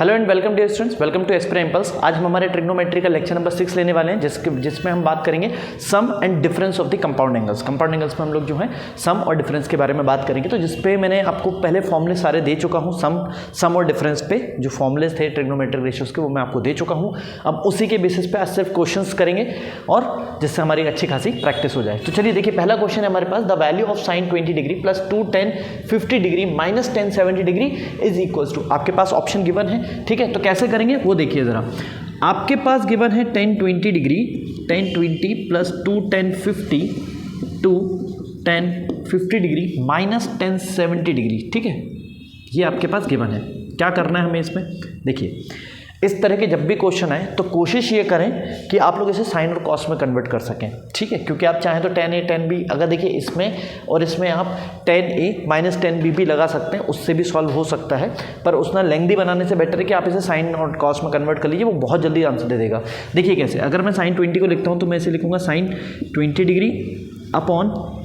Hello and welcome dear students, welcome to aspirant impulse. आज हम हमारे ट्रिग्नोमेट्री का लेक्चर नंबर 6 लेने वाले हैं जिसमें हम बात करेंगे sum and difference of the compound angles. Compound angles में हम लोग जो है सम और डिफरेंस के बारे में बात करेंगे। तो जिसपे मैंने आपको पहले फॉर्मूले सारे दे चुका हूँ, सम और डिफरेंस पे जो फॉर्मूलेस थे ट्रिग्नोमेट्रिक रेशियोज के वो मैं आपको दे चुका हूँ। अब उसी के बेसिस पे आज सिर्फ क्वेश्चंस करेंगे और जिससे हमारी अच्छी खासी प्रैक्टिस हो जाए। तो चलिए देखिए, पहला क्वेश्चन है हमारे पास, the value of sin 20 degree plus 2 tan 50 degree minus 10 70 degree is equals to. आपके पास ऑप्शन गिवन है, ठीक है। तो कैसे करेंगे वो देखिए जरा। आपके पास गिवन है tan 20 degree, tan 20 plus 2 tan 50 2 tan 50 degree minus 10 70 degree, ठीक है। ये आपके पास गिवन है। क्या करना है हमें इसमें, देखिए इस तरह के जब भी क्वेश्चन आए तो कोशिश ये करें कि आप लोग इसे साइन और कॉस में कन्वर्ट कर सकें, ठीक है। क्योंकि आप चाहें तो tan a tan b, अगर देखिए इसमें और इसमें आप tan a minus tan b भी लगा सकते हैं, उससे भी सॉल्व हो सकता है। पर उसमें लेंथी बनाने से बेटर है कि आप इसे साइन और कॉस में कन्वर्ट कर लीजिए, वो बहुत जल्दी आंसर दे देगा। देखिए कैसे, अगर मैं sin 20 को लिखता हूँ तो मैं इसे लिखूँगा sin 20 डिग्री अपॉन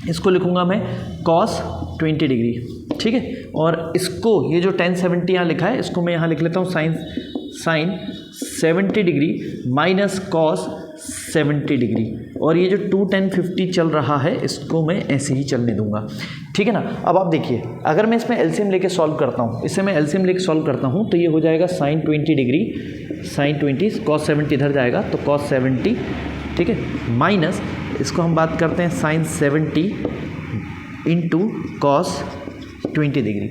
इसको लिखूँगा मैं cos 20 डिग्री, ठीक है। और इसको ये जो tan 70 यहाँ लिखा है इसको मैं यहाँ लिख लेता हूँ sin 70 degree minus cos 70 degree. और ये जो 2 tan 50 चल रहा है इसको मैं ऐसे ही चलने दूंगा, ठीक है ना। अब आप देखिए, अगर मैं इसमें एलसीएम लेके सॉल्व करता हूँ, इससे मैं एलसीएम लेके सॉल्व करता हूँ तो ये हो जाएगा sin 20 डिग्री sin 20 cos 70 इधर जाएगा तो cos 70, ठीक है, माइनस इसको हम बात करते हैं sin 70 इंटू cos 20 डिग्री,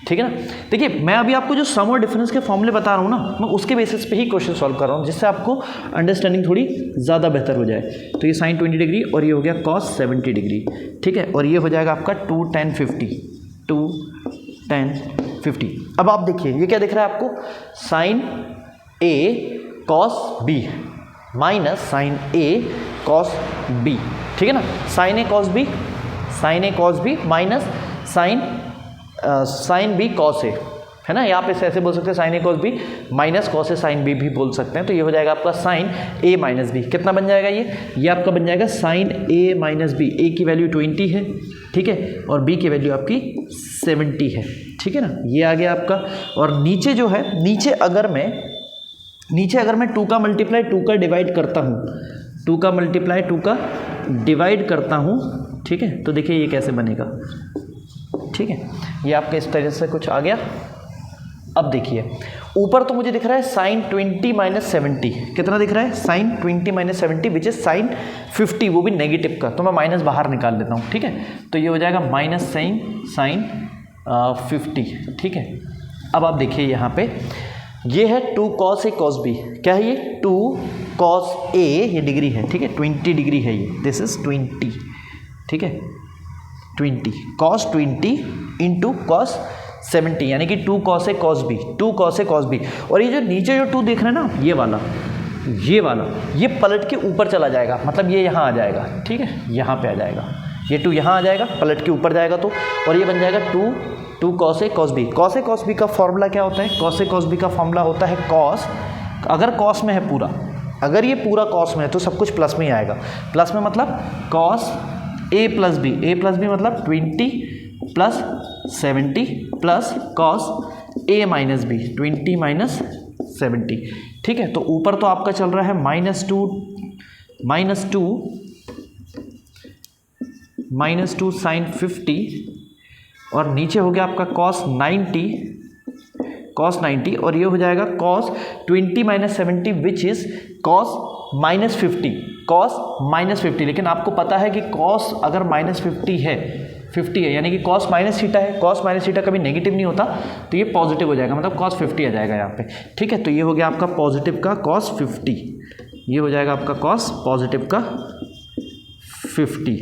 ठीक है ना। देखिए मैं अभी आपको जो सम और डिफरेंस के फॉर्मूले बता रहा हूँ ना, मैं उसके बेसिस पे ही क्वेश्चन सॉल्व कर रहा हूँ, जिससे आपको अंडरस्टैंडिंग थोड़ी ज़्यादा बेहतर हो जाए। तो ये sin 20 डिग्री और ये हो गया cos 70 डिग्री, ठीक है। और ये हो जाएगा आपका 2 tan 50। अब आप देखिए ये क्या दिख रहा है आपको, sin a cos b minus sin a cos b, ठीक है ना। sin a cos b minus sin b cos a, है ना। यहाँ पे ऐसे बोल सकते हैं sin a cos b minus cos a sin b भी बोल सकते हैं। तो ये हो जाएगा आपका sin a माइनस b। कितना बन जाएगा ये आपका बन जाएगा sin a minus b। a की वैल्यू 20 है, ठीक है, और b की वैल्यू आपकी 70 है, ठीक है ना। ये आ गया आपका। और नीचे जो है, नीचे अगर मैं 2 का मल्टीप्लाई 2 का डिवाइड करता हूँ, 2 का मल्टीप्लाई 2 का डिवाइड करता हूँ, ठीक है। तो देखिए ये कैसे बनेगा, ठीक है। ये आपके इस तरह से कुछ आ गया। अब देखिए ऊपर तो मुझे दिख रहा है sin 20 माइनस 70, कितना दिख रहा है sin 20 minus 70 which is sin 50, वो भी नेगेटिव का, तो मैं माइनस बाहर निकाल लेता हूँ, ठीक है। तो ये हो जाएगा माइनस sin 50, ठीक है। अब आप देखिए यहाँ पे ये है 2 cos a cos b, क्या है ये 2 cos a, ये डिग्री है, ठीक है, 20 डिग्री है ये, दिस इज 20, ठीक है, 20 cos 20 इंटू cos 70 यानी कि 2 cos a cos b, 2 cos a cos b। और ये जो नीचे जो 2 देख रहे हैं ना, ये पलट के ऊपर चला जाएगा, मतलब ये यहाँ आ जाएगा, ठीक है, यहाँ पे आ जाएगा, ये 2 यहाँ आ जाएगा, पलट के ऊपर जाएगा तो, और ये बन जाएगा 2 cos a cos b। cos a cos b का फॉर्मूला क्या होता है, cos a cos b का फॉर्मूला होता है cos, अगर cos में है पूरा, अगर ये पूरा cos में है तो सब कुछ प्लस में ही आएगा। प्लस में मतलब cos a प्लस b मतलब 20 plus 70 plus cos a minus b 20 minus 70, ठीक है। तो ऊपर तो आपका चल रहा है माइनस टू sin 50 और नीचे हो गया आपका cos 90 और ये हो जाएगा cos 20 minus 70 which is cos minus 50, लेकिन आपको पता है कि cos अगर माइनस 50 है यानी कि cos माइनस थीटा है, cos माइनस थीटा कभी नेगेटिव नहीं होता, तो ये पॉजिटिव हो जाएगा, मतलब cos 50 आ जाएगा यहाँ पे, ठीक है। तो ये हो गया आपका पॉजिटिव का cos 50, ये हो जाएगा आपका cos पॉजिटिव का 50,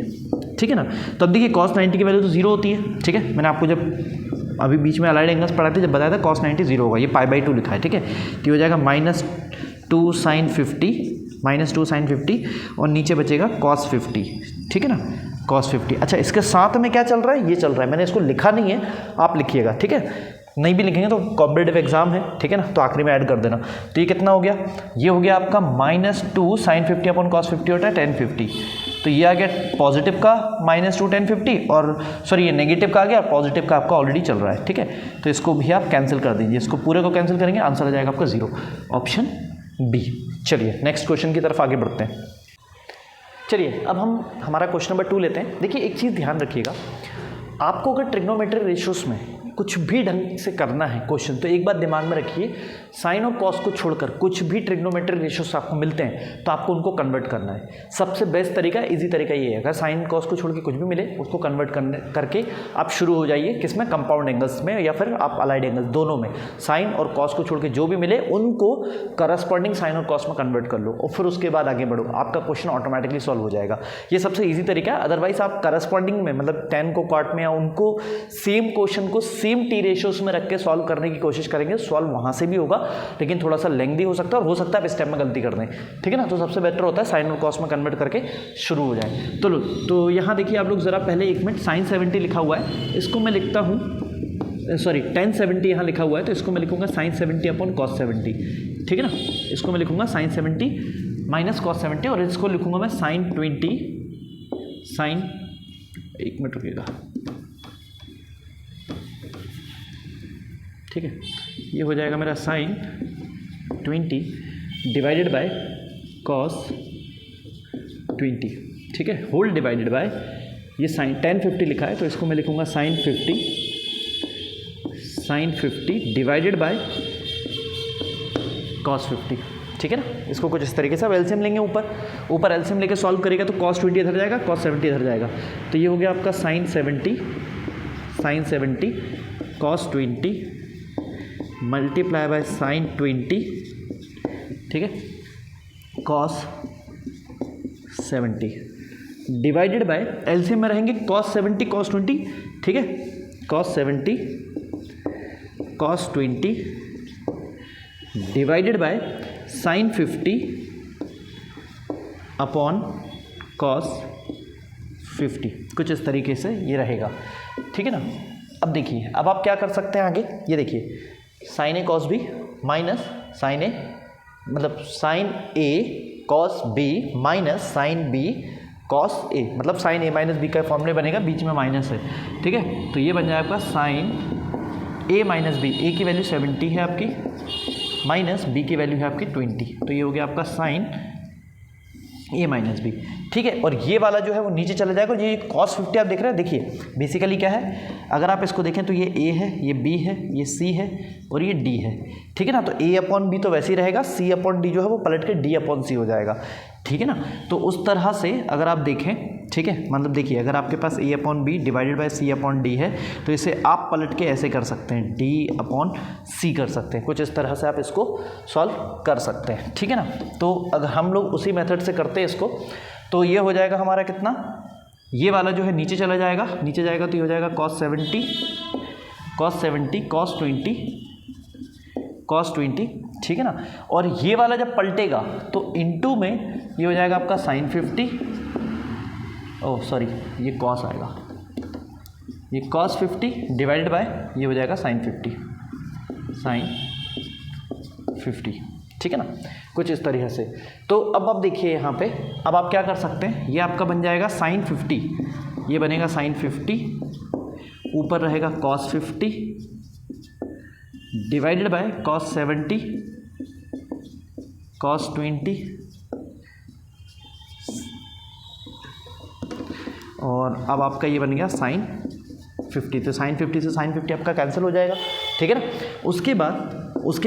ठीक है ना। तो अब देखिए cos 90 की वैल्यू तो 0 होती है, ठीक है। मैंने आपको जब अभी बीच में अलाइड एंगल्स पढ़ाए थे, जब बताया था cos 90 0 होगा, ये π/2 लिखा है, ठीक है। तो ये हो जाएगा -2 sin 50 और नीचे बचेगा cos 50, ठीक है ना, cos 50। अच्छा इसके साथ में क्या चल रहा है, ये चल रहा है, मैंने इसको लिखा नहीं है, आप लिखिएगा, ठीक है। नहीं भी लिखेंगे तो कॉम्पिटिटिव एग्जाम है, ठीक है ना, तो आखिरी में ऐड कर देना। तो ये कितना हो गया, ये हो गया आपका -2 sin 50 अपॉन cos 50 होता है tan 50, तो ये आ गया पॉजिटिव का -2 tan 50 और सॉरी ये नेगेटिव का आ गया, पॉजिटिव का आपका ऑलरेडी चल रहा है, ठीक है। तो इसको भी आप कैंसिल कर दीजिए, इसको पूरे को कैंसिल करेंगे, आंसर आ जाएगा आपका 0, ऑप्शन बी। चलिए नेक्स्ट क्वेश्चन की तरफ आगे बढ़ते हैं। चलिए अब हम हमारा क्वेश्चन नंबर 2 लेते हैं। देखिए एक चीज़ ध्यान रखिएगा, आपको अगर ट्रिग्नोमेट्री रेशियोज में कुछ भी ढंग से करना है क्वेश्चन, तो एक बात दिमाग में रखिए, साइन और कॉस को छोड़कर कुछ भी ट्रिग्नोमेट्री रेशियोज आपको मिलते हैं तो आपको उनको कन्वर्ट करना है। सबसे बेस्ट तरीका, इजी तरीका ये है, अगर साइन कॉस को छोड़ के कुछ भी मिले उसको कन्वर्ट करके आप शुरू हो जाइए किसमें, कंपाउंड एंगल्स में या फिर आप अलाइड एंगल्स दोनों में। साइन और कॉस को छोड़ के जो भी मिले उनको करस्पॉन्डिंग साइन और कॉस में कन्वर्ट कर लो और फिर उसके बाद आगे बढ़ो, आपका क्वेश्चन ऑटोमेटिकली सॉल्व हो जाएगा। ये सबसे ईजी तरीका है। अदरवाइज आप करस्पॉन्डिंग में मतलब tan को कॉट में या उनको सेम क्वेश्चन को सेम टी रेशियोज में रख के सॉल्व करने की कोशिश करेंगे, सॉल्व वहां से भी होगा लेकिन थोड़ा सा लेंथी हो सकता है और हो सकता है आप स्टेप में गलती कर दें, ठीक है ना। तो सबसे बेटर होता है साइन और कॉस में कन्वर्ट करके शुरू हो जाए। तो यहाँ देखिए आप लोग जरा पहले एक मिनट, sin 70 लिखा हुआ है, इसको मैं लिखता हूँ, सॉरी tan 70 यहाँ लिखा हुआ है तो इसको मैं लिखूंगा sin 70 अपॉन cos 70, ठीक है ना। इसको मैं लिखूंगा sin 70 माइनस cos 70 और इसको लिखूंगा मैं sin 20 sin, एक मिनट रुकिएगा, ठीक है, ये हो जाएगा मेरा sin 20 डिवाइडेड बाय cos 20, ठीक है, होल डिवाइडेड बाय ये sin tan 50 लिखा है तो इसको मैं लिखूंगा sin 50 डिवाइडेड बाय cos 50, ठीक है ना। इसको कुछ इस तरीके से आप एलसीएम लेंगे, ऊपर एलसीएम लेके सॉल्व करेगा तो cos 20 इधर जाएगा, cos 70 इधर जाएगा, तो ये हो गया आपका sin 70 cos 20 multiply by sin 20, ठीक है, cos 70 डिवाइडेड बाय एलसीएम में रहेंगे cos 70 cos 20, ठीक है, cos 70 cos 20 divided by sin 50 upon cos 50, कुछ इस तरीके से ये रहेगा, ठीक है ना। अब देखिए, अब आप क्या कर सकते हैं आगे, ये देखिए sin a cos b minus sin a मतलब sin a cos b minus sin b cos a, मतलब sin a माइनस b का फॉर्मूला बनेगा, बीच में माइनस है, ठीक है। तो ये बन जाएगा आपका sin a minus b, a की वैल्यू 70 है आपकी माइनस b की वैल्यू है आपकी 20, तो ये हो गया आपका sin a माइनस बी, ठीक है। और ये वाला जो है वो नीचे चला जाएगा, ये cos 50 आप देख रहे हैं, देखिए बेसिकली क्या है, अगर आप इसको देखें तो ये a है, ये b है, ये c है और ये d है, ठीक है ना। तो a अपॉन b तो वैसे ही रहेगा, c अपॉन d जो है वो पलट के d अपॉन c हो जाएगा, ठीक है ना। तो उस तरह से अगर आप देखें, ठीक है, मतलब देखिए अगर आपके पास a upon B divided by c upon D है तो इसे आप पलट के ऐसे कर सकते हैं, d अपॉन c कर सकते हैं, कुछ इस तरह से आप इसको सॉल्व कर सकते हैं, ठीक है ना। तो अगर हम लोग उसी मेथड से करते हैं इसको तो ये हो जाएगा हमारा कितना, ये वाला जो है नीचे चला जाएगा, नीचे जाएगा तो ये हो जाएगा cos 70 cos 20, ठीक है ना। और ये वाला जब पलटेगा तो इनटू में ये हो जाएगा आपका sin 50, ओह सॉरी ये cos आएगा, ये cos 50 डिवाइडेड बाय ये हो जाएगा sin 50, ठीक है ना, कुछ इस तरीके से। तो अब आप देखिए यहाँ पे, अब आप क्या कर सकते हैं, ये आपका बन जाएगा sin 50, ये बनेगा sin 50, ऊपर रहेगा cos 50 divided by cos 70 cos 20 और अब आपका ये बन गया sin 50, तो sin 50 से sin 50 आपका कैंसिल हो जाएगा, ठीक है ना। उसके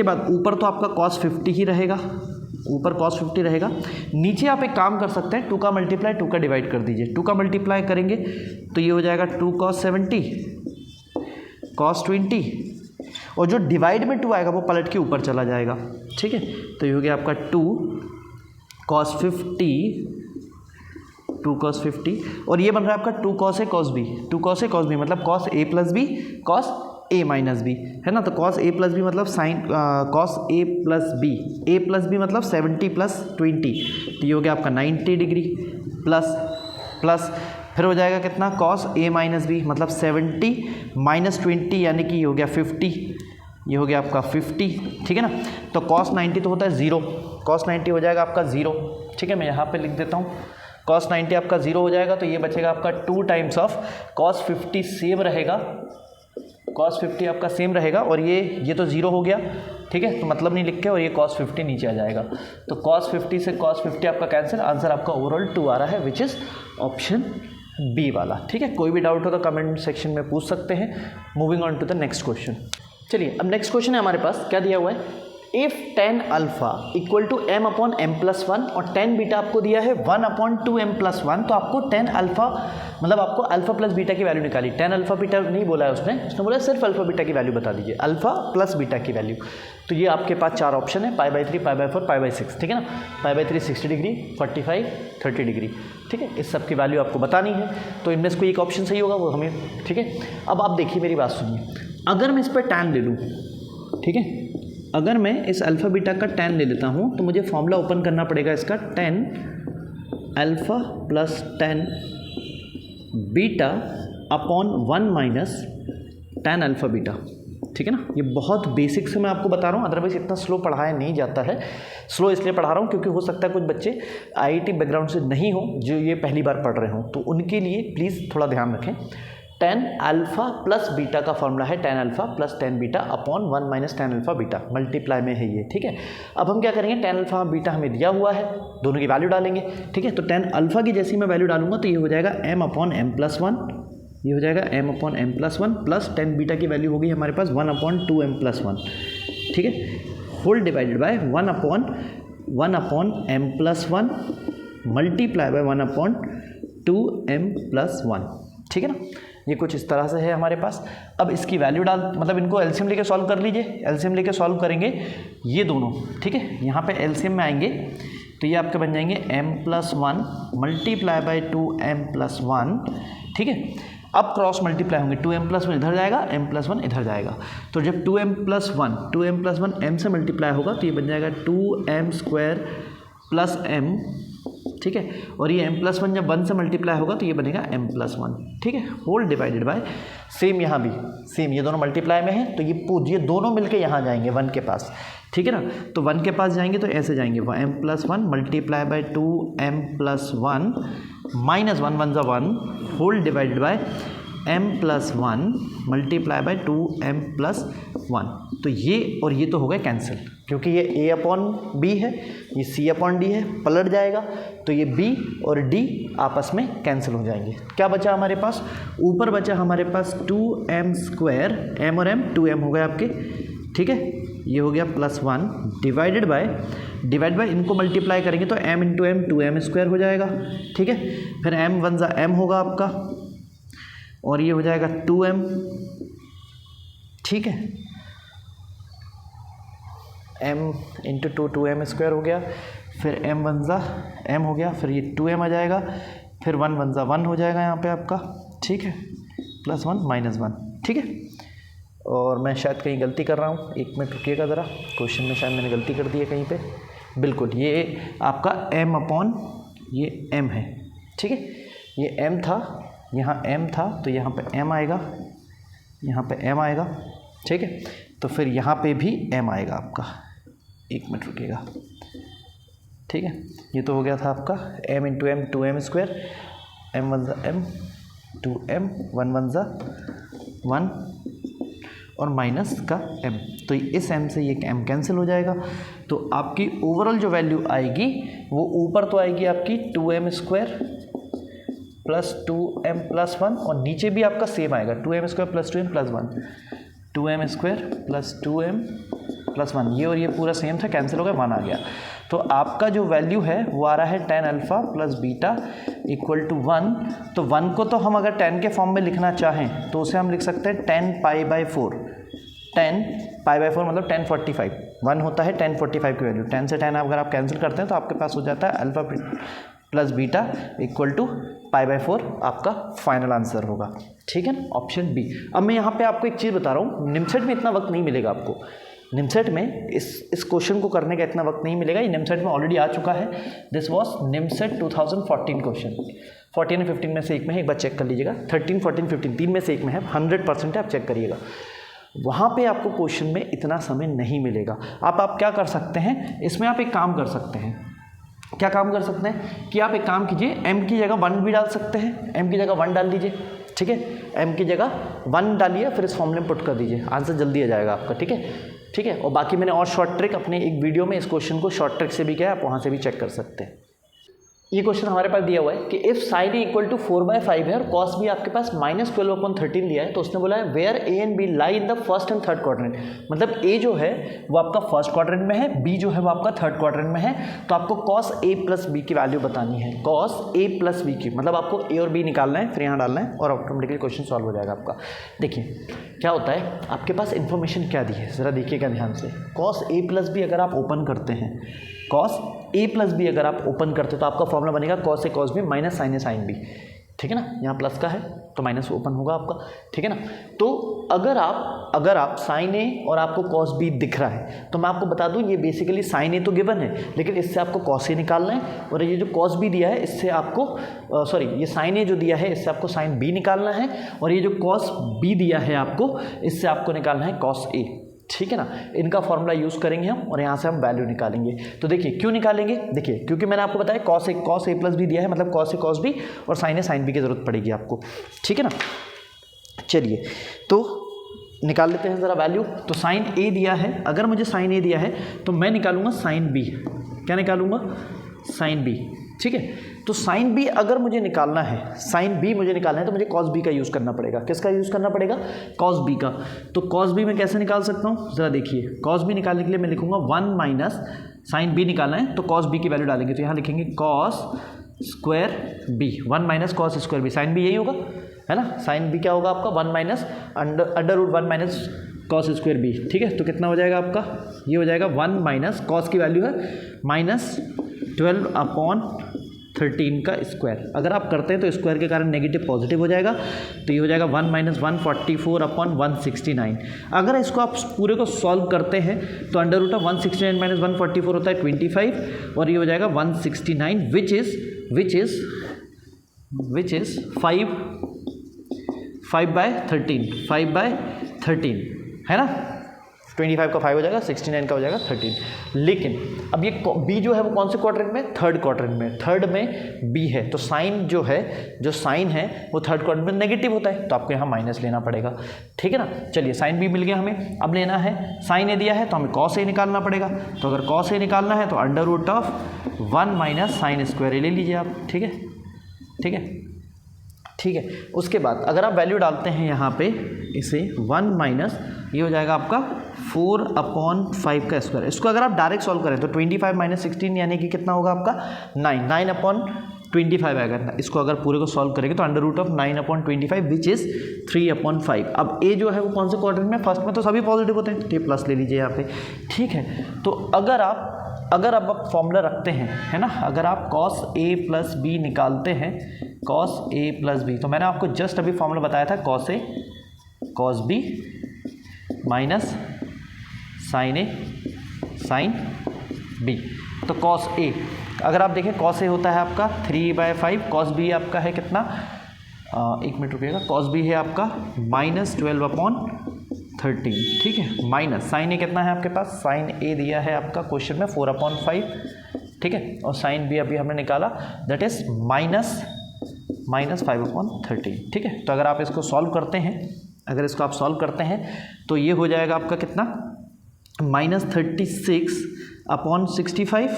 बाद ऊपर तो आपका cos 50 ही रहेगा, ऊपर cos 50 रहेगा, नीचे आप एक काम कर सकते हैं, 2 का मल्टीप्लाई 2 का डिवाइड कर दीजिए, 2 का मल्टीप्लाई करेंगे तो ये हो जाएगा 2 cos 70 cos 20 और जो डिवाइड में 2 आएगा वो पलट के ऊपर चला जाएगा, ठीक है। तो ये हो गया आपका 2 cos 50 और ये बन रहा है आपका 2 cos a cos b मतलब cos a plus B cos a minus B, है ना। तो cos a प्लस बी मतलब sine cos a plus B मतलब 70 प्लस 20, तो ये हो गया आपका 90 डिग्री प्लस फिर हो जाएगा कितना cos a माइनस बी मतलब 70 माइनस 20 यानी कि ये हो गया 50, ये हो गया आपका 50, ठीक है ना। तो cos 90 तो होता है 0, cos 90 हो जाएगा आपका 0, ठीक है। मैं यहाँ पे लिख देता हूँ cos 90 आपका 0 हो जाएगा, तो ये बचेगा आपका 2 टाइम्स ऑफ cos 50 सेम रहेगा, cos 50 आपका सेम रहेगा, और ये तो 0 हो गया, ठीक है, तो मतलब नहीं लिख के, और ये cos 50 नीचे आ जाएगा, तो cos 50 से cos 50 आपका कैंसिल, आंसर आपका ओवरऑल 2 आ रहा है, विच इज़ ऑप्शन बी वाला। ठीक है, कोई भी डाउट हो तो कमेंट सेक्शन में पूछ सकते हैं। Moving on to the next question. चलिए अब नेक्स्ट क्वेश्चन है हमारे पास, क्या दिया हुआ है, if tan alpha equal to m upon m plus 1 और tan बीटा आपको दिया है 1 अपॉन 2m प्लस 1, तो आपको tan अल्फा मतलब आपको अल्फा प्लस बीटा की वैल्यू निकाली। tan अल्फा बीटा नहीं बोला है उसने बोला सिर्फ अल्फा बीटा की वैल्यू बता दीजिए, अल्फा प्लस बीटा की वैल्यू। तो ये आपके पास 4 ऑप्शन है, π/3, π/4, π/6, ठीक है ना। π/3 60 डिग्री, 45, 30 डिग्री, ठीक है, इस सब की वैल्यू आपको बतानी है, तो इनमें से कोई एक ऑप्शन सही होगा वो हमें, ठीक है। अब आप देखिए मेरी बात सुनिए, अगर मैं इस पर tan ले लूँ, ठीक है, अगर मैं इस अल्फ़ा बीटा का tan ले लेता हूँ तो मुझे फॉर्मूला ओपन करना पड़ेगा इसका, tan alpha plus tan beta upon 1 minus tan alpha beta, ठीक है ना। ये बहुत बेसिक से मैं आपको बता रहा हूँ, अदरवाइज इतना स्लो पढ़ाया नहीं जाता है। स्लो इसलिए पढ़ा रहा हूँ क्योंकि हो सकता है कुछ बच्चे आईआईटी बैकग्राउंड से नहीं हो, जो ये पहली बार पढ़ रहे हों, तो उनके लिए प्लीज़ थोड़ा ध्यान रखें। tan अल्फ़ा प्लस बीटा का फॉर्मूला है tan alpha plus tan beta upon 1 minus tan alpha beta, multiply में है ये, ठीक है। अब हम क्या करेंगे, tan अल्फ़ा बीटा हमें दिया हुआ है, दोनों की वैल्यू डालेंगे, ठीक है। तो tan अल्फ़ा की जैसी मैं वैल्यू डालूंगा तो ये हो जाएगा m अपॉन m प्लस 1, ये हो जाएगा m upon m plus 1 plus tan beta की वैल्यू होगी हमारे पास 1 अपॉन 2m प्लस 1, ठीक है, whole divided by 1 upon m plus 1 multiply by 1 upon 2m plus 1, ठीक है ना। ये कुछ इस तरह से है हमारे पास। अब इसकी वैल्यू मतलब इनको एलसीएम लेके सॉल्व कर लीजिए, एलसीएम लेके सॉल्व करेंगे ये दोनों, ठीक है। यहाँ पे एलसीएम में आएंगे तो ये आपके बन जाएंगे m plus 1 multiply by 2m plus 1, ठीक है। अब क्रॉस मल्टीप्लाई होंगे, 2m प्लस 1 इधर जाएगा, m प्लस 1 इधर जाएगा, तो जब 2m प्लस 1 m से मल्टीप्लाई होगा तो ये बन जाएगा 2m स्क्वायर प्लस m, ठीक है, और ये m प्लस 1 जब 1 से मल्टीप्लाई होगा तो ये बनेगा m प्लस 1, ठीक है, होल डिवाइडेड बाय, सेम यहाँ भी सेम, ये दोनों मल्टीप्लाई में है तो ये दोनों मिलके यहाँ जाएंगे 1 के पास, ठीक है ना। तो 1 के पास जाएंगे तो ऐसे जाएंगे, m plus 1 multiply by 2m plus 1 minus 1 1 ज़ा 1 whole divided by m plus 1 multiply by 2m plus 1, तो ये और ये तो हो गए कैंसिल, क्योंकि ये a अपॉन बी है, ये c अपॉन डी है, पलट जाएगा तो ये b और d आपस में कैंसिल हो जाएंगे। क्या बचा हमारे पास, ऊपर बचा हमारे पास 2m स्क्वायर, m और m 2m हो गए आपके, ठीक है, ये हो गया प्लस 1 डिवाइड बाय इनको मल्टीप्लाई करेंगे तो m into m 2m square हो जाएगा, ठीक है, फिर m 1 ज़ा m होगा आपका, और ये हो जाएगा 2m, ठीक है, m इंटू 2m स्क्वायर हो गया, फिर m 1 ज़ा m हो गया, फिर ये 2m आ जाएगा, फिर 1 1 ज़ा 1 हो जाएगा यहाँ पे आपका, ठीक है, प्लस 1 माइनस 1, ठीक है। और मैं शायद कहीं गलती कर रहा हूँ, एक मिनट रुकिएगा ज़रा, क्वेश्चन में शायद मैंने गलती कर दी है कहीं पे, बिल्कुल ये आपका m अपॉन ये m है, ठीक है, ये m था, यहाँ m था तो यहाँ पे m आएगा, यहाँ पे m आएगा, ठीक है, तो फिर यहाँ पे भी m आएगा आपका, एक मिनट रुकिएगा, ठीक है, ये तो हो गया था आपका m into m 2m square, m 1 ज़ा m 2m 1 1 ज़ा 1 और माइनस का m, तो इस m से ये m कैंसिल हो जाएगा, तो आपकी ओवरऑल जो वैल्यू आएगी वो ऊपर तो आएगी आपकी 2m square plus 2m plus 1, और नीचे भी आपका सेम आएगा 2m square plus 2m plus 1, 2m square plus 2m plus 1, ये और ये पूरा सेम था, कैंसिल हो गया, 1 आ गया। तो आपका जो वैल्यू है वो आ रहा है tan alpha plus beta equal to 1, तो 1 को तो हम अगर tan के फॉर्म में लिखना चाहें तो उसे हम लिख सकते हैं tan π/4, tan π/4 मतलब tan 45, 1 होता है tan 45 की वैल्यू, tan से tan अगर आप कैंसिल करते हैं तो आपके पास हो जाता है alpha plus beta equal to π/4, आपका फाइनल आंसर होगा, ठीक है ना, ऑप्शन बी। अब मैं यहाँ पे आपको एक चीज़ बता रहा हूँ, निमसेट में इतना वक्त नहीं मिलेगा आपको, निमसेट में इस क्वेश्चन को करने का इतना वक्त नहीं मिलेगा, ये निमसेट में ऑलरेडी आ चुका है, दिस वॉज निमसेट 2014 क्वेश्चन, 14 या 15 में से एक में है, एक बार चेक कर लीजिएगा, 13 14 15 तीन में से एक में है, 100% है, आप चेक करिएगा, वहाँ पे आपको क्वेश्चन में इतना समय नहीं मिलेगा। आप क्या कर सकते हैं, इसमें आप एक काम कर सकते हैं, क्या काम कर सकते हैं कि आप एक काम कीजिए, m की जगह 1 भी डाल सकते हैं, m की जगह 1 डाल दीजिए, ठीक है, m की जगह 1 डालिए, फिर इस फॉर्मूले में पुट कर दीजिए, आंसर जल्दी आ जाएगा आपका, ठीक है, ठीक है। और बाकी मैंने और शॉर्ट ट्रिक अपने एक वीडियो में इस क्वेश्चन को शॉर्ट ट्रिक से भी किया, आप वहाँ से भी चेक कर सकते हैं। ये क्वेश्चन हमारे पास दिया हुआ है कि if sine A equal to 4/5 है और कॉस बी आपके पास -12/13 दिया है, तो उसने बोला है where A and B lie in the first and third quadrant, मतलब ए जो है वो आपका फर्स्ट क्वाड्रेंट में है, बी जो है वो आपका थर्ड क्वाड्रेंट में है, तो आपको कॉस ए प्लस बी की वैल्यू बतानी है, कॉस ए प्लस बी की, मतलब आपको ए और बी निकालना है, फिर यहाँ डालना है और ऑटोमेटिकली क्वेश्चन सॉल्व हो जाएगा आपका। देखिए क्या होता है, आपके पास इन्फॉर्मेशन क्या दी है, ज़रा देखिएगा ध्यान से। कॉस ए प्लस बी अगर आप ओपन करते हैं, कॉस ए प्लस बी अगर आप ओपन करते हो तो आपका फॉर्मूला बनेगा cos A cos B minus sign A sine B, ठीक है ना, यहाँ प्लस का है तो माइनस ओपन होगा आपका, ठीक है ना। तो अगर आप साइन ए और आपको कॉस बी दिख रहा है, तो मैं आपको बता दूं ये बेसिकली साइन ए तो गिवन है, लेकिन इससे आपको कॉस ए निकालना है, और ये जो कॉस बी दिया है इससे आपको ये साइन ए जो दिया है इससे आपको साइन बी निकालना है, और ये जो कॉस बी दिया है आपको इससे आपको निकालना है कॉस ए, ठीक है ना। इनका फॉर्मूला यूज़ करेंगे हम और यहाँ से हम वैल्यू निकालेंगे। तो देखिए क्यों निकालेंगे, देखिए क्योंकि मैंने आपको बताया कॉस ए प्लस बी दिया है, मतलब कॉस ए कॉस बी और साइन ए साइन बी की ज़रूरत पड़ेगी आपको, ठीक है ना। चलिए तो निकाल लेते हैं ज़रा वैल्यू। तो साइन ए दिया है, अगर मुझे साइन ए दिया है तो मैं निकालूंगा साइन बी, क्या निकालूंगा, साइन बी, ठीक है। तो साइन बी अगर मुझे निकालना है, साइन बी मुझे निकालना है तो मुझे कॉस बी का यूज़ करना पड़ेगा। किसका यूज़ करना पड़ेगा, कॉस बी का। तो कॉस बी मैं कैसे निकाल सकता हूँ, ज़रा देखिए, कॉस बी निकालने के लिए मैं लिखूंगा 1 माइनस साइन बी निकालना है तो कॉस बी की वैल्यू डालेंगे, तो यहाँ लिखेंगे cos square B, 1 minus cos square B, sine B यही होगा, है ना, साइन बी क्या होगा आपका 1 minus under root 1 minus cos square B, ठीक है। तो कितना हो जाएगा आपका, ये हो जाएगा 1 माइनस कॉस की वैल्यू है -12/13 का स्क्वायर। अगर आप करते हैं तो स्क्वायर के कारण नेगेटिव पॉजिटिव हो जाएगा, तो ये हो जाएगा 1 माइनस 144/169। अगर इसको आप पूरे को सॉल्व करते हैं तो अंडर रूट ऑफ 169 माइनस 144 होता है 25, और ये हो जाएगा 169 विच इज़ 5/13 है ना, 25 का 5 हो जाएगा, 69 का हो जाएगा 13। लेकिन अब ये बी जो है वो कौन से क्वाड्रेंट में, थर्ड क्वाड्रेंट में, थर्ड में बी है, तो साइन जो साइन है वो थर्ड क्वाड्रेंट में नेगेटिव होता है, तो आपको यहाँ माइनस लेना पड़ेगा, ठीक है ना। चलिए साइन बी मिल गया हमें, अब लेना है साइन ए दिया है तो हमें कॉस ए निकालना पड़ेगा। तो अगर कॉस ए निकालना है तो under root of 1 minus sine square A ले लीजिए आप, ठीक है, ठीक है, ठीक है। उसके बाद अगर आप वैल्यू डालते हैं यहाँ पे इसे 1 माइनस, ये हो जाएगा आपका 4/5 का स्क्वायर। इसको अगर आप डायरेक्ट सॉल्व करें तो 25 माइनस 16 यानी कि कितना होगा आपका 9/25 आएगा। इसको अगर पूरे को सॉल्व करेंगे तो under root of 9/25 which is 3/5। अब ए जो है वो कौन से क्वाड्रेंट में, फर्स्ट में तो सभी पॉजिटिव होते हैं, तो प्लस ले लीजिए यहाँ पे, ठीक है। तो अगर आप फॉर्मूला रखते हैं, है ना, अगर आप कॉस ए प्लस बी निकालते हैं, कॉस ए प्लस बी, तो मैंने आपको जस्ट अभी फॉर्मूला बताया था cos A cos B minus sign A sine B. तो कॉस ए अगर आप देखें, कॉस ए होता है आपका 3/5, कॉस बी आपका है कितना, 1 मिनट रुकिएगा, कॉस बी है आपका -12/13, ठीक है, माइनस साइन ए कितना है आपके पास, साइन ए दिया है आपका क्वेश्चन में 4/5, ठीक है, और साइन बी अभी हमने निकाला दैट इज -5/13, ठीक है। तो अगर आप इसको सॉल्व करते हैं, अगर इसको आप सॉल्व करते हैं तो ये हो जाएगा आपका कितना, -36/65,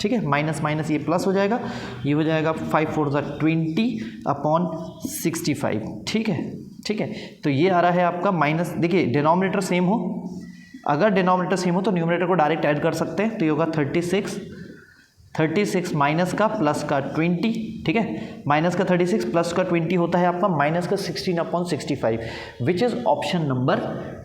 ठीक है, माइनस माइनस ये प्लस हो जाएगा, ये हो जाएगा 5 4 20/65, ठीक है, ठीक है। तो ये आ रहा है आपका माइनस, देखिए डिनोमिनेटर सेम हो, अगर डिनोमिनेटर सेम हो तो न्यूमरेटर को डायरेक्ट ऐड कर सकते हैं, तो ये होगा 36 माइनस का प्लस का 20, ठीक है, माइनस का 36 प्लस का 20 होता है आपका माइनस का 16/65 विच इज़ ऑप्शन नंबर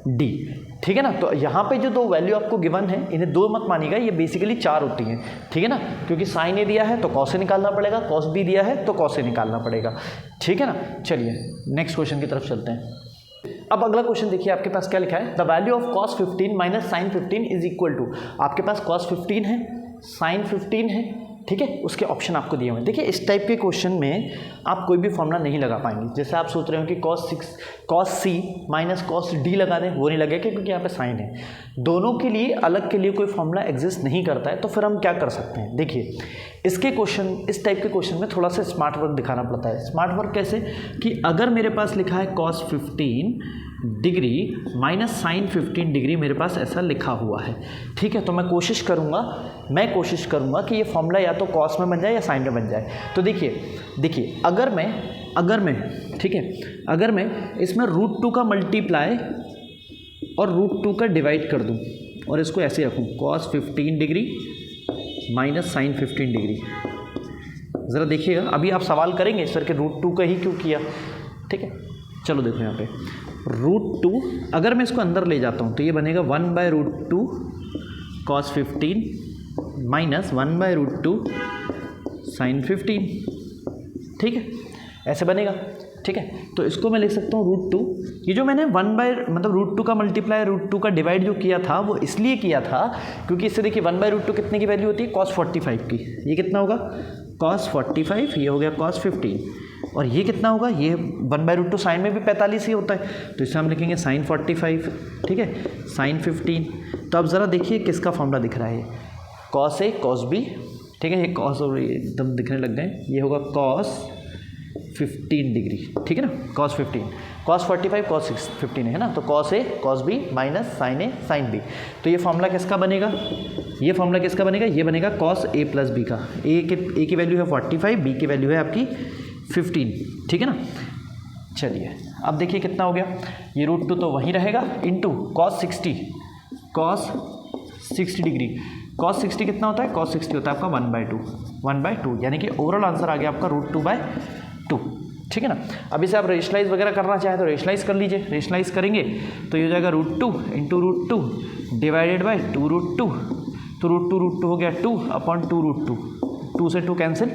डी, ठीक है ना। तो यहाँ पे जो दो वैल्यू आपको गिवन है, इन्हें दो मत मानिएगा, ये बेसिकली 4 होती हैं, ठीक है ना, क्योंकि साइन ए दिया है तो कॉस ए निकालना पड़ेगा, कॉस बी दिया है तो कॉस ए निकालना पड़ेगा, ठीक है ना। चलिए नेक्स्ट क्वेश्चन की तरफ चलते हैं। अब अगला क्वेश्चन देखिए आपके पास क्या लिखा है, the value of cos 15 minus sine 15 is equal to, आपके पास कॉस 15 है, साइन 15 है, ठीक है, उसके ऑप्शन आपको दिए हुए हैं। देखिए इस टाइप के क्वेश्चन में आप कोई भी फॉर्मूला नहीं लगा पाएंगे। जैसे आप सोच रहे हो कि cos C minus cos D लगा दें, वो नहीं लगेगा क्योंकि यहाँ पे साइन है। दोनों के लिए अलग के लिए कोई फॉर्मूला एग्जिस्ट नहीं करता है। तो फिर हम क्या कर सकते हैं, देखिए इसके क्वेश्चन, इस टाइप के क्वेश्चन में थोड़ा सा स्मार्ट वर्क दिखाना पड़ता है। स्मार्ट वर्क कैसे कि अगर मेरे पास लिखा है cos 15 degree minus sine 15 degree, मेरे पास ऐसा लिखा हुआ है, ठीक है, तो मैं कोशिश करूँगा कि ये फॉर्मूला या तो कॉस में बन जाए या साइन में बन जाए। तो देखिए अगर मैं ठीक है, अगर मैं इसमें √2 का मल्टीप्लाई और √2 का डिवाइड कर दूं और इसको ऐसे रखूं cos 15 degree minus sine 15 degree, ज़रा देखिएगा, अभी आप सवाल करेंगे सर के √2 का ही क्यों किया, ठीक है। चलो देखो यहाँ पे √2, अगर मैं इसको अंदर ले जाता हूँ तो ये बनेगा 1/√2 cos 15 माइनस 1/√2 साइन 15, ठीक है, ऐसे बनेगा, ठीक है। तो इसको मैं लिख सकता हूँ √2, ये जो मैंने √2 का मल्टीप्लाई √2 का डिवाइड जो किया था वो इसलिए किया था क्योंकि इससे देखिए 1/√2 कितने की वैल्यू होती है, cos 45 की, ये कितना होगा cos 45, ये हो गया cos 15, और ये कितना होगा, ये 1/√2 साइन में भी 45 ही होता है, तो इसे हम लिखेंगे साइन 45, ठीक है, साइन 15। तो अब ज़रा देखिए किसका फॉर्मूला दिख रहा है, cos A cos B, ठीक है, ये cos और एकदम दिखने लग गए, ये होगा cos 15 डिग्री, ठीक है ना, cos 15, cos 45 cos 15 है ना, तो cos A cos B minus sine A sine B। तो ये फॉर्मूला किसका बनेगा, ये बनेगा cos A प्लस B का। A की वैल्यू है 45, B की वैल्यू है आपकी 15, ठीक है ना। चलिए अब देखिए कितना हो गया, ये √2 तो वहीं रहेगा इंटू cos 60 डिग्री, cos 60 कितना होता है, cos 60 होता है आपका 1/2, यानी कि ओवरऑल आंसर आ गया आपका √2/2, ठीक है ना। अब इसे आप रेशनलाइज वगैरह करना चाहें तो रेशनलाइज कर लीजिए, रेशनलाइज करेंगे तो ये हो जाएगा √2 इंटू √2 डिवाइडेड बाई 2√2, तो √2 हो गया 2/2√2, 2 से 2 कैंसिल,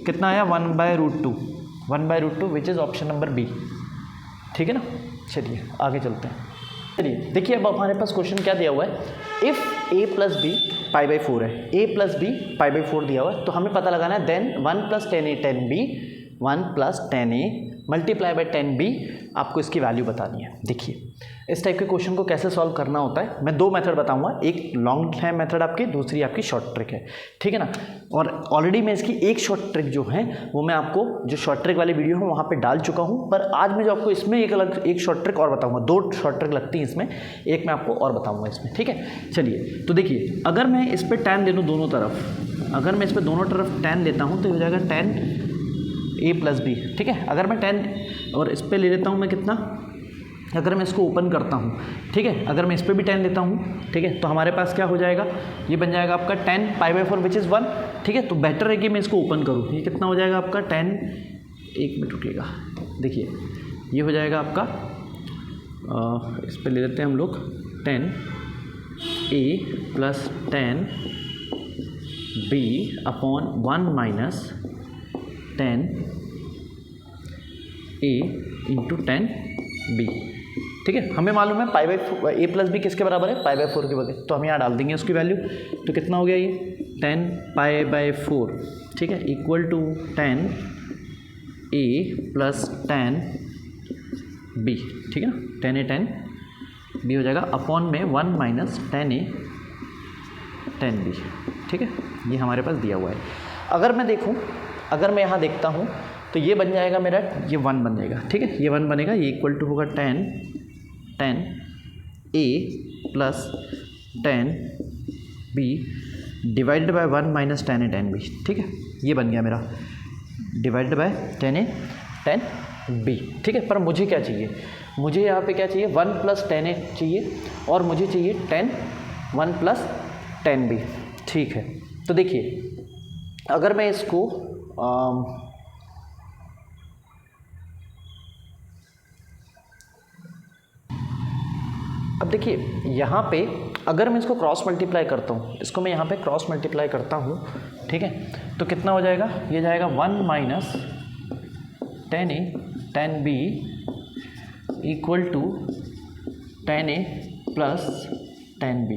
कितना आया 1/√2 which is option number B, ठीक है ना। चलिए आगे चलते हैं। चलिए देखिए अब हमारे पास क्वेश्चन क्या दिया हुआ है, इफ़ a प्लस बी π/4 है, a प्लस बी π/4 दिया हुआ है, तो हमें पता लगाना है then 1 + 10a 10b 1 + 10a multiply by 10b, आपको इसकी वैल्यू बतानी है। देखिए इस टाइप के क्वेश्चन को कैसे सॉल्व करना होता है, मैं 2 मेथड बताऊंगा, एक लॉन्ग है मेथड आपकी, दूसरी आपकी शॉर्ट ट्रिक है, ठीक है ना। और ऑलरेडी मैं इसकी एक शॉर्ट ट्रिक जो है वो मैं आपको जो शॉर्ट ट्रिक वाली वीडियो है वहाँ पे डाल चुका हूँ, पर आज मैं जो आपको इसमें एक शॉर्ट ट्रिक और बताऊँगा, 2 शॉर्ट ट्रिक लगती हैं इसमें, एक मैं आपको और बताऊँगा इसमें, ठीक है। चलिए तो देखिए अगर मैं इस पर tan ले लूँ दोनों तरफ, अगर मैं इस पर दोनों तरफ tan लेता हूँ तो हो जाएगा tan a प्लस बी, ठीक है। अगर मैं tan और इस पर ले लेता हूँ मैं कितना, अगर मैं इसको ओपन करता हूँ, ठीक है, अगर मैं इस पर भी tan लेता हूँ, ठीक है, तो हमारे पास क्या हो जाएगा, ये बन जाएगा आपका tan π/4 विच इज़ 1, ठीक है। तो बेटर है कि मैं इसको ओपन करूँ, ये कितना हो जाएगा आपका tan, एक मिनट रुकिएगा, देखिए ये हो जाएगा आपका इस पर ले लेते हैं हम लोग tan a plus tan b upon 1 minus tan a into tan b, ठीक है। हमें मालूम है a प्लस बी किसके बराबर है, π/4 के बराबर, तो हम यहाँ डाल देंगे उसकी वैल्यू, तो कितना हो गया ये tan π/4, ठीक है, equal to tan a plus tan b, ठीक है ना, tan a tan b हो जाएगा अपॉन में 1 minus tan a tan b, ठीक है, ये हमारे पास दिया हुआ है। अगर मैं देखूँ, अगर मैं यहाँ देखता हूँ तो ये बन जाएगा मेरा, ये 1 बन जाएगा, ठीक है, ये 1 बनेगा, ये इक्वल टू होगा tan a plus tan b divided by 1 minus tan a tan b, ठीक है, ये बन गया मेरा divided by tan a tan b, ठीक है। पर मुझे क्या चाहिए, मुझे यहाँ पे क्या चाहिए, 1 + tan a चाहिए और मुझे चाहिए tan 1 + tan b, ठीक है। तो देखिए अगर मैं इसको अब देखिए यहाँ पे अगर मैं इसको क्रॉस मल्टीप्लाई करता हूँ, इसको मैं यहाँ पे क्रॉस मल्टीप्लाई करता हूँ, ठीक है, तो कितना हो जाएगा, ये जाएगा 1 minus tan a tan b equal to tan a plus tan b,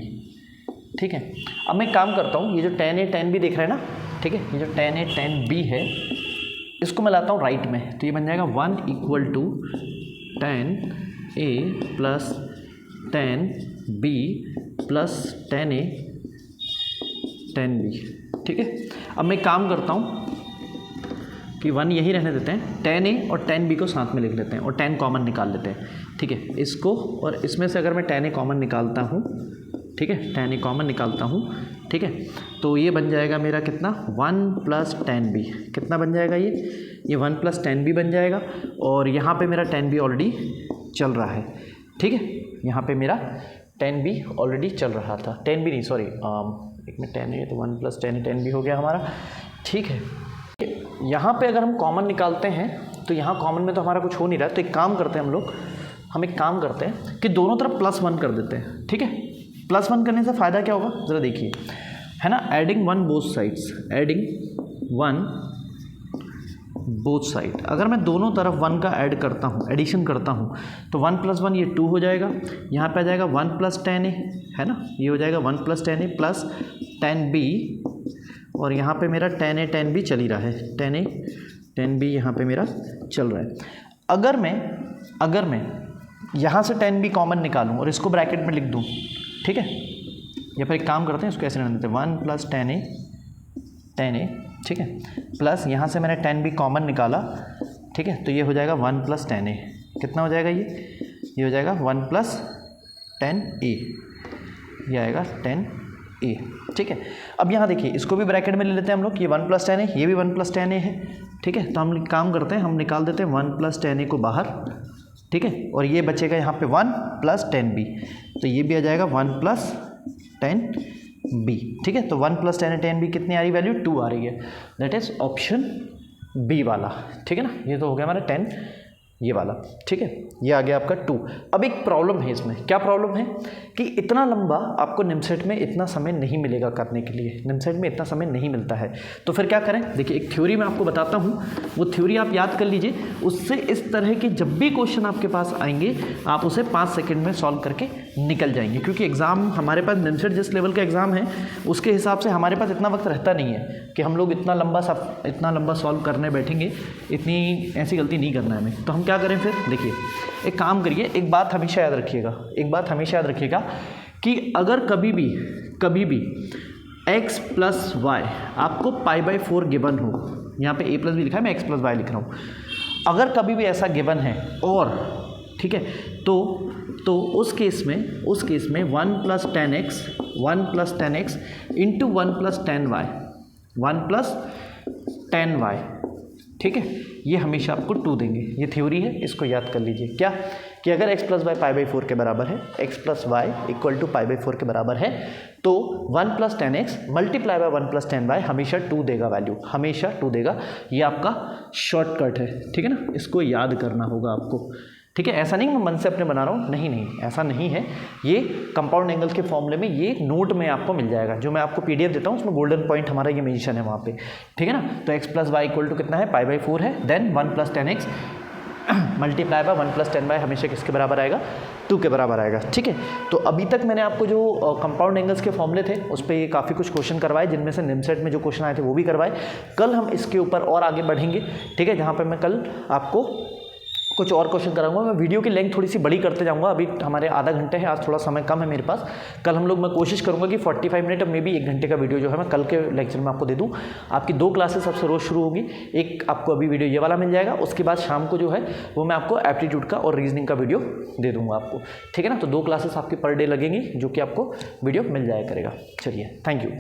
ठीक है। अब मैं काम करता हूँ, ये जो tan a tan b दिख रहा है ना, ठीक है। ये जो tan A tan B है इसको मैं लाता हूँ राइट में, तो ये बन जाएगा 1 = tan A plus tan B plus tan A tan B, ठीक है। अब मैं काम करता हूँ कि 1 यही रहने देते हैं, tan A और tan B को साथ में लिख लेते हैं और tan कॉमन निकाल लेते हैं, ठीक है। इसको और इसमें से अगर मैं tan A कॉमन निकालता हूँ, ठीक है, tan A कॉमन निकालता हूँ, ठीक है, तो ये बन जाएगा मेरा कितना 1 + tan B, कितना बन जाएगा ये 1 + tan B बन जाएगा। और यहाँ पे मेरा tan B ऑलरेडी चल रहा है, ठीक है, यहाँ पे मेरा tan B ऑलरेडी चल रहा था, tan B नहीं सॉरी एक में tan A तो 1 + tan A tan B हो गया हमारा, ठीक है। यहाँ पे अगर हम कॉमन निकालते हैं तो यहाँ कॉमन में तो हमारा कुछ हो नहीं रहा है, तो एक काम करते हैं हम एक काम करते हैं कि दोनों तरफ +1 कर देते हैं, ठीक है। +1 करने से फ़ायदा क्या होगा ज़रा देखिए, है ना, adding 1 both sides, adding 1 both side. अगर मैं दोनों तरफ 1 का ऐड करता हूँ, एडिशन करता हूँ, तो 1 + 1 ये 2 हो जाएगा, यहाँ पे आ जाएगा 1 + tan A, है ना, ये हो जाएगा 1 + tan A plus tan B, और यहाँ पे मेरा tan A tan B चल ही रहा है, tan A tan B यहाँ पे मेरा चल रहा है। अगर मैं यहाँ से tan B कॉमन निकालूँ और इसको ब्रैकेट में लिख दूँ, ठीक है, या फिर एक काम करते हैं इसको ऐसे रहने देते हैं 1 + tan A, ठीक है, प्लस यहाँ से मैंने tan B कॉमन निकाला, ठीक है, तो ये हो जाएगा 1 + tan A, कितना हो जाएगा ये हो जाएगा 1 + tan A, ये आएगा tan A, ठीक है। अब यहाँ देखिए इसको भी ब्रैकेट में ले लेते हैं हम लोग, ये 1 + tan A, ये भी 1 + tan A है, ठीक है, तो हम काम करते हैं, हम निकाल देते हैं 1 + tan A को बाहर, ठीक है, और ये बचेगा यहाँ पे 1 + tan B, तो ये भी आ जाएगा 1 + tan B, ठीक है। तो 1 + tan A tan B कितनी आ रही वैल्यू 2 आ रही है, दैट इज ऑप्शन बी वाला, ठीक है ना। ये तो हो गया हमारा 10 ये वाला, ठीक है, ये आ गया आपका 2। अब एक प्रॉब्लम है इसमें, क्या प्रॉब्लम है कि इतना लंबा आपको निमसेट में इतना समय नहीं मिलेगा करने के लिए, निमसेट में इतना समय नहीं मिलता है, तो फिर क्या करें। देखिए एक थ्योरी मैं आपको बताता हूँ, वो थ्योरी आप याद कर लीजिए, उससे इस तरह के जब भी क्वेश्चन आपके पास आएंगे आप उसे 5 सेकेंड में सॉल्व करके निकल जाएंगे, क्योंकि एग्ज़ाम हमारे पास निमसेट जिस लेवल का एग्ज़ाम है उसके हिसाब से हमारे पास इतना वक्त रहता नहीं है कि हम लोग इतना लंबा सॉल्व करने बैठेंगे, इतनी ऐसी गलती नहीं करना है हमें। तो हम क्या करें फिर, देखिए एक काम करिए, एक बात हमेशा याद रखिएगा कि अगर कभी भी x + y आपको π/4 गिवन हो, यहाँ पे a + b लिखा है, मैं x + y लिख रहा हूँ, अगर कभी भी ऐसा गिवन है और ठीक है, तो उस केस में 1 + tan x into 1 + tan y, ठीक है, ये हमेशा आपको 2 देंगे। ये थ्योरी है, इसको याद कर लीजिए, क्या कि अगर x + y π/4 के बराबर है, x + y = π/4 के बराबर है, तो 1 + tan x × 1 + tan y हमेशा 2 देगा, वैल्यू हमेशा 2 देगा। ये आपका शॉर्टकट है, ठीक है ना, इसको याद करना होगा आपको, ठीक है। ऐसा नहीं मैं मन से अपने बना रहा हूँ, नहीं ऐसा नहीं है, ये कंपाउंड एंगल्स के फॉर्मूले में ये नोट में आपको मिल जाएगा, जो मैं आपको PDF देता हूँ उसमें गोल्डन पॉइंट हमारा ये मेंशन है वहाँ पे, ठीक है ना। तो x + y = कितना है, π/4 है, then 1 + tan x × 1 + tan y हमेशा किसके बराबर आएगा, 2 के बराबर आएगा, ठीक है। तो अभी तक मैंने आपको जो कंपाउंड एंगल्स के फॉर्मूले थे उस पर काफ़ी कुछ क्वेश्चन करवाए, जिनमें से निमसेट में जो क्वेश्चन आए थे वो भी करवाए। कल हम इसके ऊपर और आगे बढ़ेंगे, ठीक है, जहाँ पर मैं कल आपको कुछ और क्वेश्चन कराऊंगा। मैं वीडियो की लेंथ थोड़ी सी बड़ी करते जाऊंगा, अभी हमारे आधा घंटे है, आज थोड़ा समय कम है मेरे पास। कल मैं कोशिश करूंगा कि 45 मिनट, अब मे बी 1 घंटे का वीडियो जो है मैं कल के लेक्चर में आपको दे दूं। आपकी 2 क्लासेस सबसे रोज़ शुरू होगी, एक आपको अभी वीडियो ये वाला मिल जाएगा, उसके बाद शाम को जो है वो मैं आपको एप्टीट्यूड का और रीजनिंग का वीडियो दे दूँगा आपको, ठीक है ना। तो 2 क्लासेस आपकी पर डे लगेंगी, जो कि आपको वीडियो मिल जाया करेगा। चलिए, थैंक यू।